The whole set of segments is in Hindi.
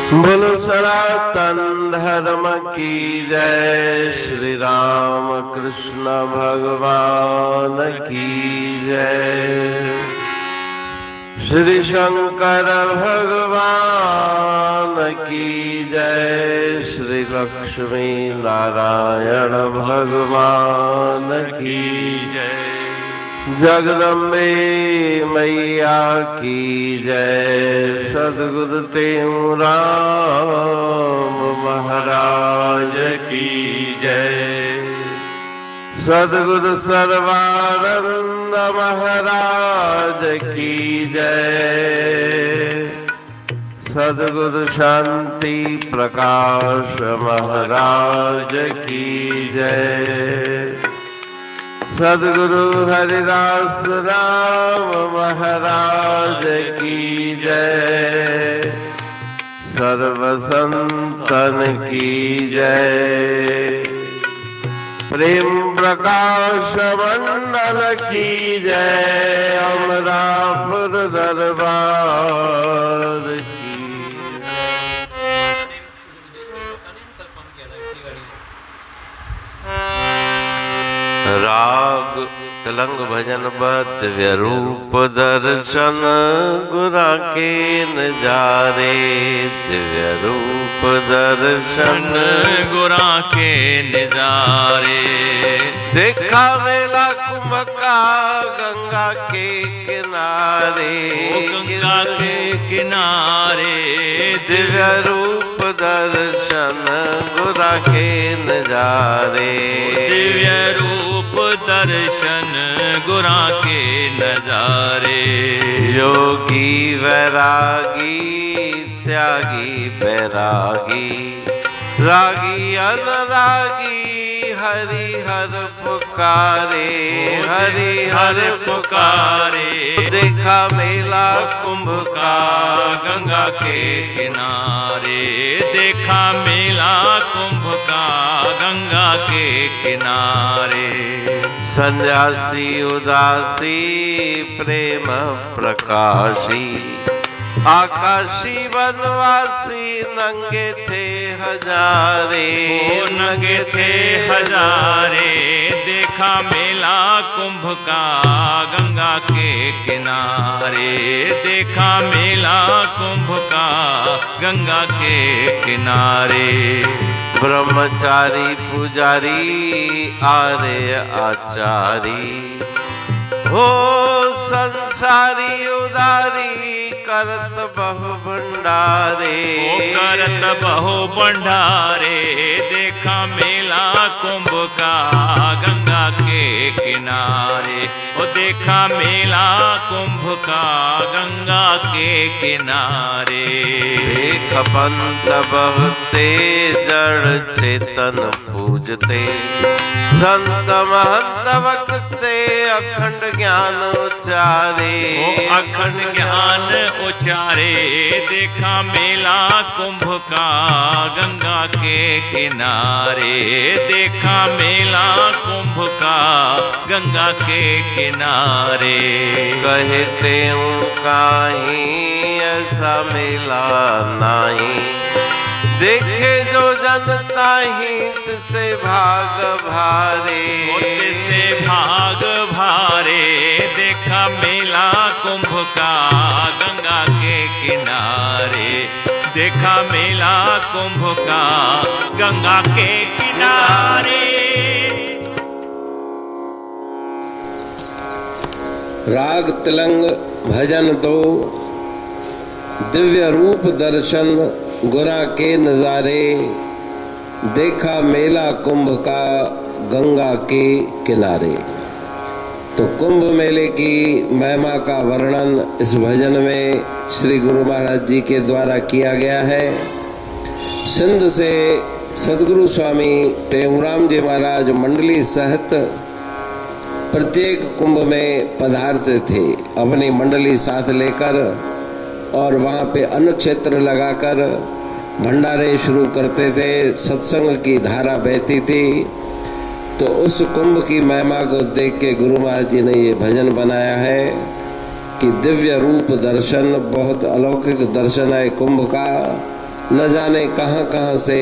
बोलो सनातन धर्म की जय। श्री राम कृष्ण भगवान की जय। श्री शंकर भगवान की जय। श्री लक्ष्मी नारायण भगवान की जय। जगदम्बे मैया की जय। सद्गुरु राम महाराज की जय। सद्गुरु सर्वानंद महाराज की जय। सद्गुरु शांति प्रकाश महाराज की जय। सद्गुरु हरिदास राम महाराज की जय। सर्व संतन की जय। प्रेम प्रकाश मंडल की जय। अमरापुर दरबार की राग तिलंग भजन दिव्य रूप दर्शन गुरा के नजारे। दिव्य रूप दर्शन गुरा के नजारे। देखा मेला कुंभ का गंगा के किनारे। गंगा के किनारे दिव्य रूप दर्शन गुरा के नजारे। दिव्य रूप दर्शन गुरा के नजारे। योगी वैरागी त्यागी बैरागी रागी अनुरागी हरि हर पुकारे। हरि हर पुकारे। देखा मेला कुंभ का गंगा के किनारे। देखा मेला कुंभ का गंगा के किनारे। सन्यासी उदासी प्रेम प्रकाशी आकाशी वनवासी नंगे थे हजारे। नंगे थे हजारे। देखा मेला कुंभ का गंगा के किनारे। देखा मेला कुंभ का गंगा के किनारे। ब्रह्मचारी पुजारी आर्य आचारी हो संसारी उदारी करत बहु भंडारे। करत बहु भंडारे। देखा मेला कुंभ का गंगा के किनारे। ओ देखा मेला कुंभ का गंगा के किनारे। देख पंत बहुते जड़ चेतन पूजते। संत महंत वक्ते अखंड ज्ञान उचारे। अखंड ज्ञान उचारे। देखा मेला कुंभ का गंगा के किनारे। देखा मेला कुंभ का गंगा के किनारे। कहते हूँ काहीं ऐसा मेला नहीं। देखे जो जनता हित से भाग भारे। से भाग भारे। देखा मेला कुंभ का गंगा के किनारे। देखा मेला कुंभ का गंगा के किनारे। राग तिलंग भजन दो दिव्य रूप दर्शन गुरा के नजारे। देखा मेला कुंभ का गंगा के किनारे। तो कुंभ मेले की महिमा का वर्णन इस भजन में श्री गुरु महाराज जी के द्वारा किया गया है। सिंध से सद्गुरु स्वामी टेमुराम जी महाराज मंडली सहित प्रत्येक कुंभ में पधारते थे अपनी मंडली साथ लेकर, और वहाँ पे अन्न क्षेत्र लगाकर भंडारे शुरू करते थे। सत्संग की धारा बहती थी। तो उस कुंभ की महिमा को देख के गुरु महाराज जी ने ये भजन बनाया है कि दिव्य रूप दर्शन, बहुत अलौकिक दर्शन है कुंभ का। न जाने कहां कहां से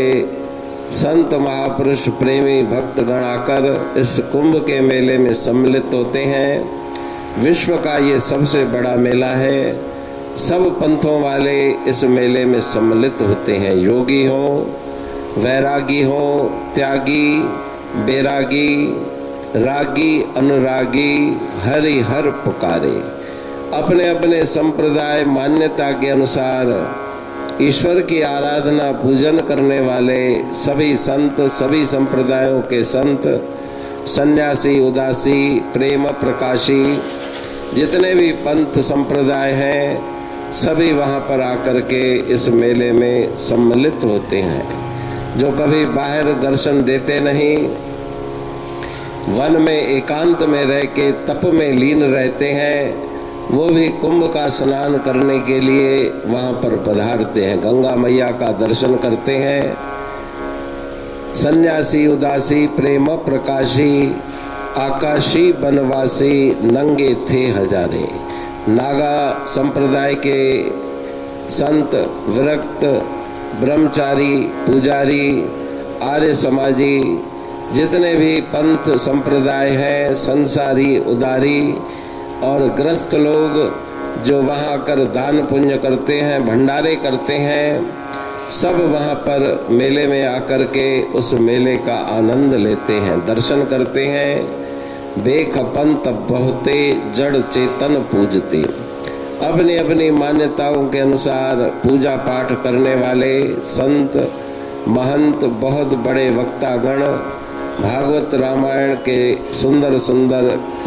संत महापुरुष प्रेमी भक्त गण आकर इस कुंभ के मेले में सम्मिलित होते हैं। विश्व का ये सबसे बड़ा मेला है। सब पंथों वाले इस मेले में सम्मिलित होते हैं। योगी हो, वैरागी हो, त्यागी, बैरागी, रागी, अनुरागी, हरि हर पुकारे। अपने अपने संप्रदाय मान्यता के अनुसार ईश्वर की आराधना पूजन करने वाले सभी संत, सभी संप्रदायों के संत, सन्यासी, उदासी, प्रेम प्रकाशी, जितने भी पंथ संप्रदाय हैं, सभी वहाँ पर आकर के इस मेले में सम्मिलित होते हैं। जो कभी बाहर दर्शन देते नहीं, वन में एकांत में रह के तप में लीन रहते हैं, वो भी कुंभ का स्नान करने के लिए वहाँ पर पधारते हैं, गंगा मैया का दर्शन करते हैं। सन्यासी, उदासी, प्रेम प्रकाशी, आकाशी, बनवासी, नंगे थे हजारे। नागा संप्रदाय के संत, विरक्त, ब्रह्मचारी, पुजारी, आर्य समाजी, जितने भी पंथ संप्रदाय हैं, संसारी, उदारी और ग्रस्त लोग जो वहाँ कर दान पुण्य करते हैं, भंडारे करते हैं, सब वहाँ पर मेले में आकर के उस मेले का आनंद लेते हैं, दर्शन करते हैं। बेख पंत बहुते जड़ चेतन पूजते। अपनी अपनी मान्यताओं के अनुसार पूजा पाठ करने वाले संत, महंत, बहुत बड़े वक्तागण, भागवत रामायण के सुंदर सुंदर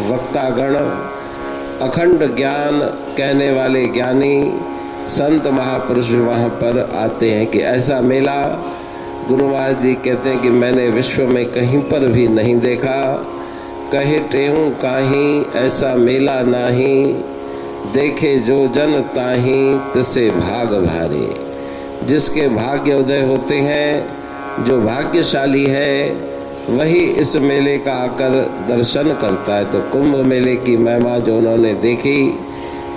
वक्तागण, अखंड ज्ञान कहने वाले ज्ञानी संत महापुरुष वहाँ पर आते हैं। कि ऐसा मेला गुरु महाराज जी कहते हैं कि मैंने विश्व में कहीं पर भी नहीं देखा। कहे टेहूं काहीं ऐसा मेला नाही, देखे जो जन ताही तिसे भाग भारे। जिसके भाग्य उदय होते हैं, जो भाग्यशाली है, वही इस मेले का आकर दर्शन करता है। तो कुंभ मेले की महिमा जो उन्होंने देखी,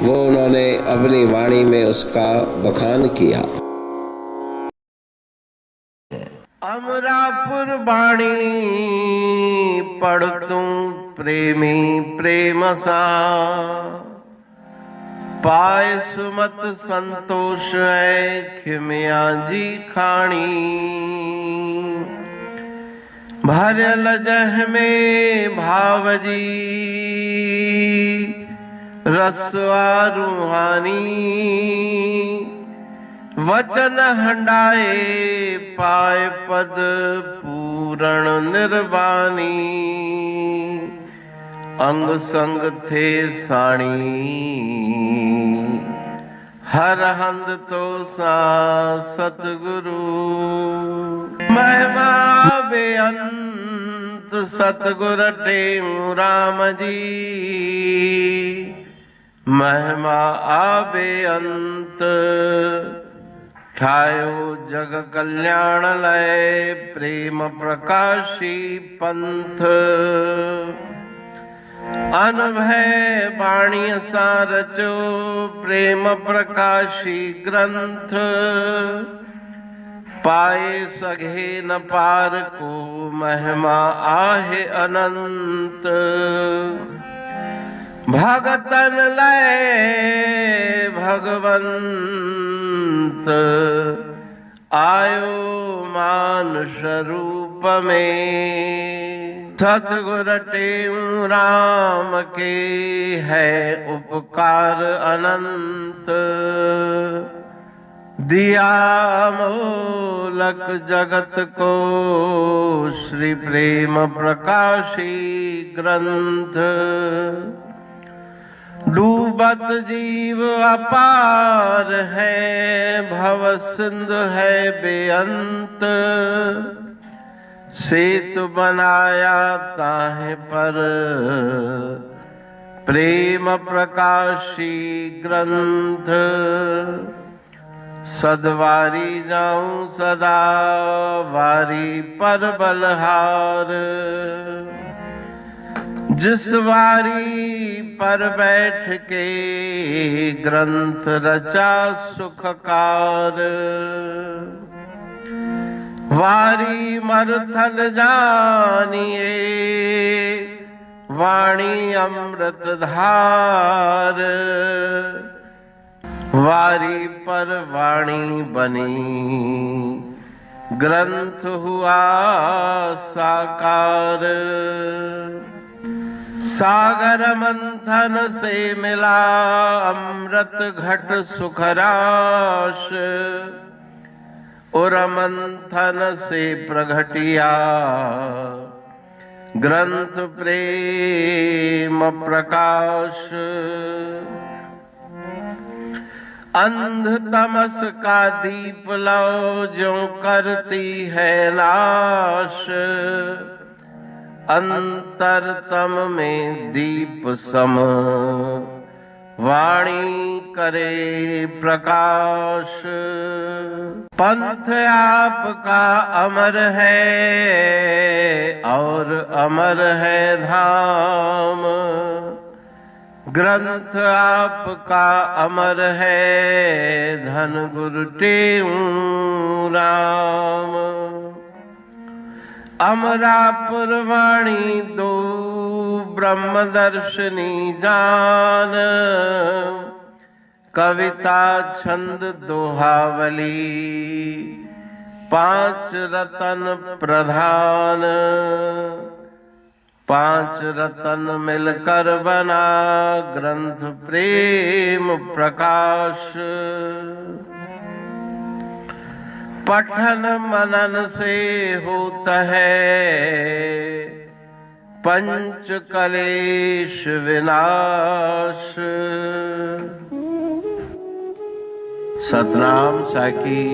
वो उन्होंने अपनी वाणी में उसका बखान किया। अमरापुर बाणी पढ़तूं प्रेमी प्रेम सा, पाए सुमत संतोष है खिमिया जी खाणी। भरल जह में भावजी रसवा रूहानी, वचन हंडाए पाए पद पूरण निर्वाणी। अंग संग थे साणी हर हंद तो सा सतगुरु। महिमा बेअंत सतगुर टेऊ राम जी, महिमा आबे अंत ठायो जग कल्याण लय प्रेम प्रकाशी पंथ। अनभय बाणी सारचो प्रेम प्रकाशी ग्रंथ, पाए सघे न पार को महिमा आहे अनंत। भगतन लय भगवंत, आयो मानुष रूप में। सतगुर टेऊ राम के है उपकार अनंत, दिया मोलक जगत को श्री प्रेम प्रकाशी ग्रंथ। डूबत जीव अपार है, भव सिंध है बेअंत। सेतु बनाया ताहे पर प्रेम प्रकाशी ग्रंथ। सदवारी जाऊं सदा वारी पर बलहार, जिस वारी पर बैठ के ग्रंथ रचा सुखकार। वारी मरथल जानिए वाणी अमृत धार। वारी पर वाणी बनी ग्रंथ हुआ साकार। सागर मंथन से मिला अमृत घट सुखराश। उर मंथन से प्रगटिया ग्रंथ प्रेम प्रकाश। अंध तमस का दीप लो जो करती है नाश। अंतरतम में दीप सम वाणी करे प्रकाश। पंथ आपका अमर है और अमर है धाम। ग्रंथ आपका अमर है धन गुरु टेऊ राम। अमरापुर वाणी दो ब्रह्मदर्शनी जान। कविता छंद दोहावली पांच रतन प्रधान। पांच रतन मिलकर बना ग्रंथ प्रेम प्रकाश। पठन मनन से होता है पंच कलेश विनाश। सतनाम साकी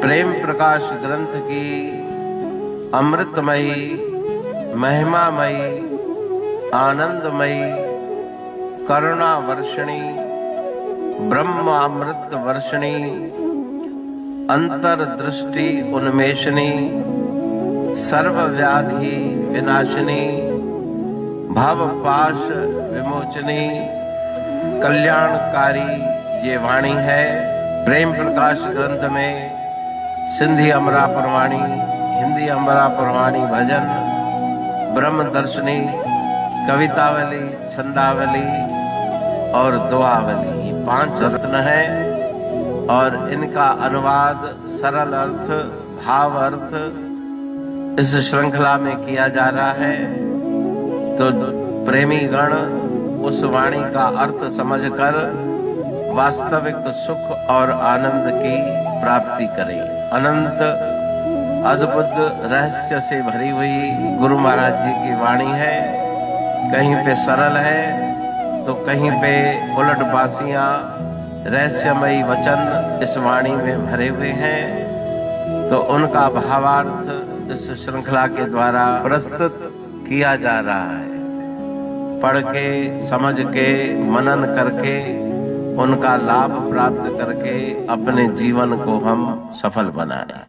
प्रेम प्रकाश ग्रंथ की अमृतमयी महिमामयी आनंदमयी करुणा वर्षिणी ब्रह्म अमृत वर्षिणी अंतर्दृष्टि उन्मेषणी सर्व व्याधि विनाशिनी भव पाश विमोचनी कल्याणकारी ये वाणी है। प्रेम प्रकाश ग्रंथ में सिंधी अमरापुर वाणी, हिंदी अमरापुर वाणी भजन, ब्रह्म दर्शनी, कवितावली, छंदावली और दोहावली ये पांच रत्न हैं और इनका अनुवाद सरल अर्थ भाव अर्थ इस श्रृंखला में किया जा रहा है। तो प्रेमी गण उस वाणी का अर्थ समझकर वास्तविक सुख और आनंद की प्राप्ति करें। अनंत अद्भुत रहस्य से भरी हुई गुरु महाराज जी की वाणी है। कहीं पे सरल है तो कहीं पे उलट बासियां रहस्यमयी वचन इस वाणी में भरे हुए हैं। तो उनका भावार्थ इस श्रृंखला के द्वारा प्रस्तुत किया जा रहा है। पढ़ के समझ के मनन करके उनका लाभ प्राप्त करके अपने जीवन को हम सफल बनाएं।